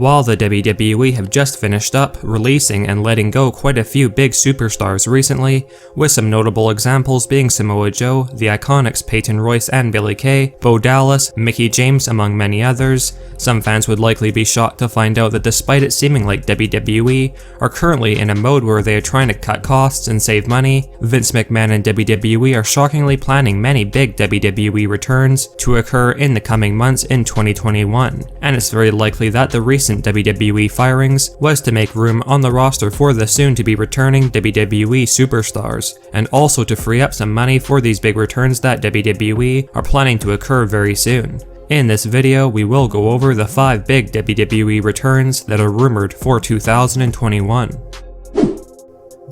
While the WWE have just finished up releasing and letting go quite a few big superstars recently, with some notable examples being Samoa Joe, the IIconics Peyton, Royce and Billie Kay, Bo Dallas, Mickie James among many others, some fans would likely be shocked to find out that despite it seeming like WWE are currently in a mode where they are trying to cut costs and save money, Vince McMahon and WWE are shockingly planning many big WWE returns to occur in the coming months in 2021, and it's very likely that the recent WWE firings was to make room on the roster for the soon-to-be returning WWE Superstars, and also to free up some money for these big returns that WWE are planning to occur very soon. In this video, we will go over the 5 big WWE returns that are rumored for 2021.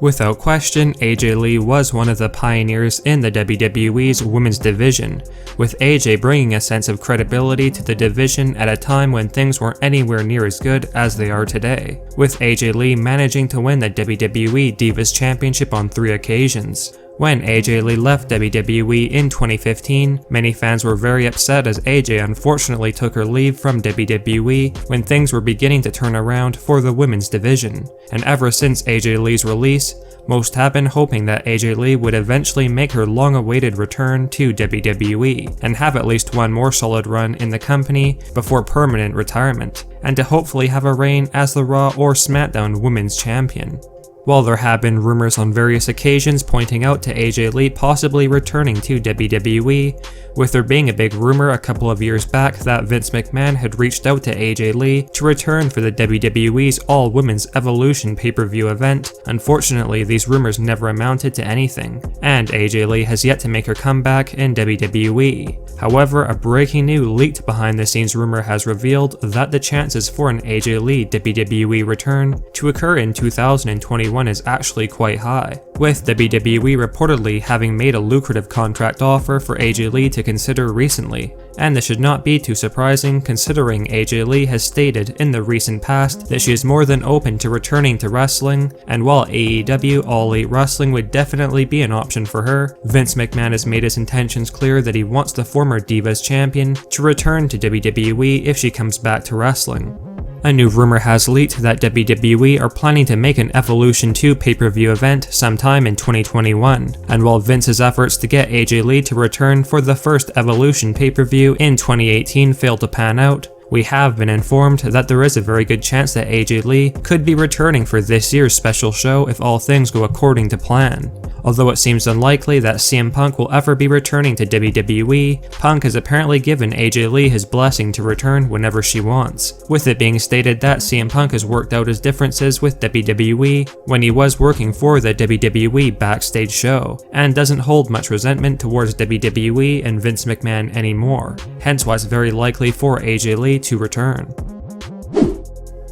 Without question, AJ Lee was one of the pioneers in the WWE's women's division, with AJ bringing a sense of credibility to the division at a time when things weren't anywhere near as good as they are today, with AJ Lee managing to win the WWE Divas Championship on 3 occasions. When AJ Lee left WWE in 2015, many fans were very upset as AJ unfortunately took her leave from WWE when things were beginning to turn around for the women's division, and ever since AJ Lee's release, most have been hoping that AJ Lee would eventually make her long-awaited return to WWE, and have at least one more solid run in the company before permanent retirement, and to hopefully have a reign as the Raw or SmackDown Women's Champion. While there have been rumors on various occasions pointing out to AJ Lee possibly returning to WWE, with there being a big rumor a couple of years back that Vince McMahon had reached out to AJ Lee to return for the WWE's All-Women's Evolution pay-per-view event, unfortunately these rumors never amounted to anything, and AJ Lee has yet to make her comeback in WWE. However, a breaking new leaked behind-the-scenes rumor has revealed that the chances for an AJ Lee WWE return to occur in 2021 is actually quite high, with WWE reportedly having made a lucrative contract offer for AJ Lee to consider recently, and this should not be too surprising considering AJ Lee has stated in the recent past that she is more than open to returning to wrestling, and while AEW All Elite Wrestling would definitely be an option for her, Vince McMahon has made his intentions clear that he wants the former Divas champion to return to WWE if she comes back to wrestling. A new rumor has leaked that WWE are planning to make an Evolution 2 pay-per-view event sometime in 2021, and while Vince's efforts to get AJ Lee to return for the first Evolution pay-per-view in 2018 failed to pan out, we have been informed that there is a very good chance that AJ Lee could be returning for this year's special show if all things go according to plan. Although it seems unlikely that CM Punk will ever be returning to WWE, Punk has apparently given AJ Lee his blessing to return whenever she wants, with it being stated that CM Punk has worked out his differences with WWE when he was working for the WWE backstage show, and doesn't hold much resentment towards WWE and Vince McMahon anymore, hence why it's very likely for AJ Lee to return.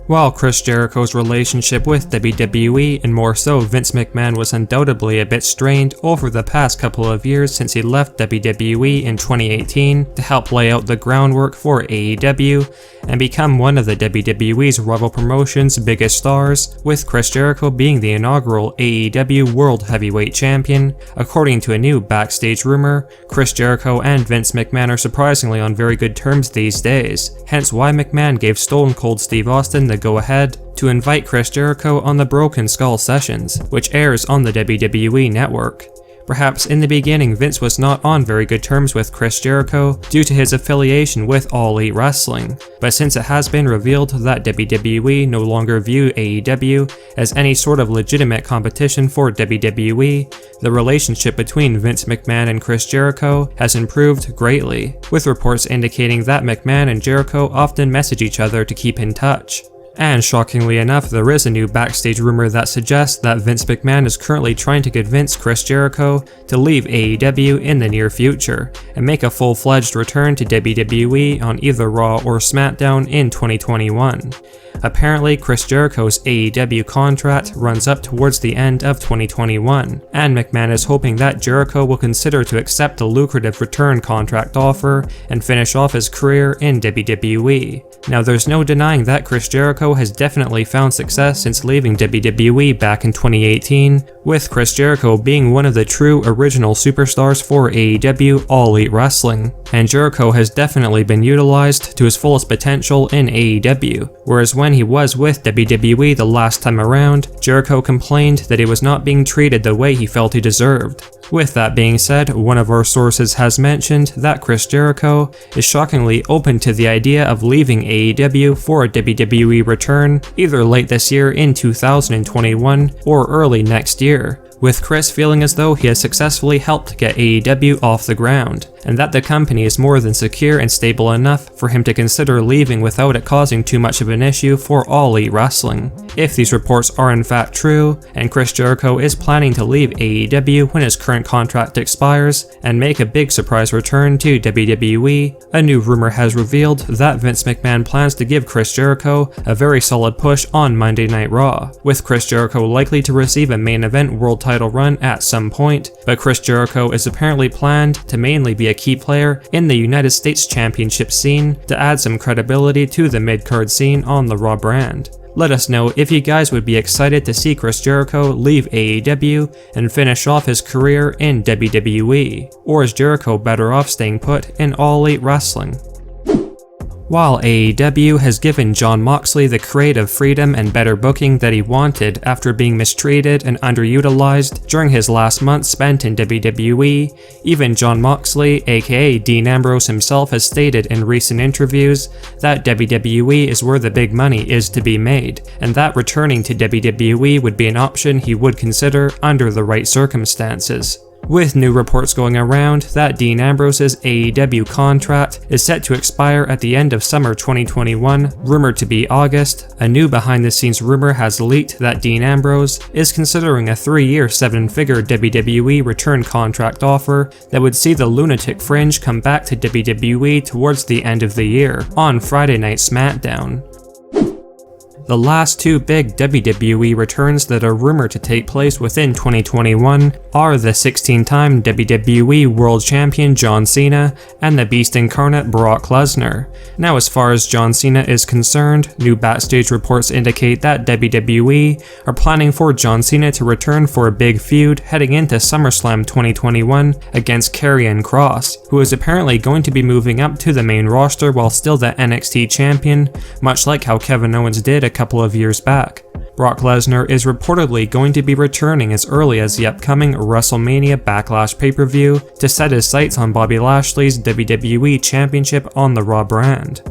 While Chris Jericho's relationship with WWE, and more so Vince McMahon, was undoubtedly a bit strained over the past couple of years since he left WWE in 2018 to help lay out the groundwork for AEW and become one of the WWE's rival promotion's biggest stars, with Chris Jericho being the inaugural AEW World Heavyweight Champion. According to a new backstage rumor, Chris Jericho and Vince McMahon are surprisingly on very good terms these days, hence why McMahon gave Stone Cold Steve Austin the go-ahead to invite Chris Jericho on the Broken Skull Sessions, which airs on the WWE Network. Perhaps in the beginning Vince was not on very good terms with Chris Jericho due to his affiliation with All Elite Wrestling, but since it has been revealed that WWE no longer view AEW as any sort of legitimate competition for WWE, the relationship between Vince McMahon and Chris Jericho has improved greatly, with reports indicating that McMahon and Jericho often message each other to keep in touch. And shockingly enough, there is a new backstage rumor that suggests that Vince McMahon is currently trying to convince Chris Jericho to leave AEW in the near future and make a full-fledged return to WWE on either Raw or SmackDown in 2021. Apparently, Chris Jericho's AEW contract runs up towards the end of 2021, and McMahon is hoping that Jericho will consider to accept a lucrative return contract offer and finish off his career in WWE. Now, there's no denying that Chris Jericho Jericho has definitely found success since leaving WWE back in 2018, with Chris Jericho being one of the true original superstars for AEW All Elite Wrestling, and Jericho has definitely been utilized to his fullest potential in AEW, whereas when he was with WWE the last time around, Jericho complained that he was not being treated the way he felt he deserved. With that being said, one of our sources has mentioned that Chris Jericho is shockingly open to the idea of leaving AEW for a WWE return either late this year in 2021 or early next year, with Chris feeling as though he has successfully helped get AEW off the ground, and that the company is more than secure and stable enough for him to consider leaving without it causing too much of an issue for All Elite Wrestling. If these reports are in fact true, and Chris Jericho is planning to leave AEW when his current contract expires and make a big surprise return to WWE, a new rumor has revealed that Vince McMahon plans to give Chris Jericho a very solid push on Monday Night Raw, with Chris Jericho likely to receive a main event world title run at some point, but Chris Jericho is apparently planned to mainly be a key player in the United States Championship scene to add some credibility to the mid-card scene on the Raw brand. Let us know if you guys would be excited to see Chris Jericho leave AEW and finish off his career in WWE, or is Jericho better off staying put in All Elite Wrestling? While AEW has given Jon Moxley the creative freedom and better booking that he wanted after being mistreated and underutilized during his last month spent in WWE, even Jon Moxley, aka Dean Ambrose himself, has stated in recent interviews that WWE is where the big money is to be made, and that returning to WWE would be an option he would consider under the right circumstances. With new reports going around that Dean Ambrose's AEW contract is set to expire at the end of summer 2021, rumored to be August, a new behind-the-scenes rumor has leaked that Dean Ambrose is considering a 3-year, 7-figure WWE return contract offer that would see the Lunatic Fringe come back to WWE towards the end of the year, on Friday Night SmackDown. The last two big WWE returns that are rumored to take place within 2021 are the 16-time WWE World Champion John Cena and the Beast Incarnate Brock Lesnar. Now, as far as John Cena is concerned, new backstage reports indicate that WWE are planning for John Cena to return for a big feud heading into SummerSlam 2021 against Karrion Kross, who is apparently going to be moving up to the main roster while still the NXT champion, much like how Kevin Owens did a couple of years back. Brock Lesnar is reportedly going to be returning as early as the upcoming WrestleMania Backlash pay-per-view to set his sights on Bobby Lashley's WWE Championship on the Raw brand.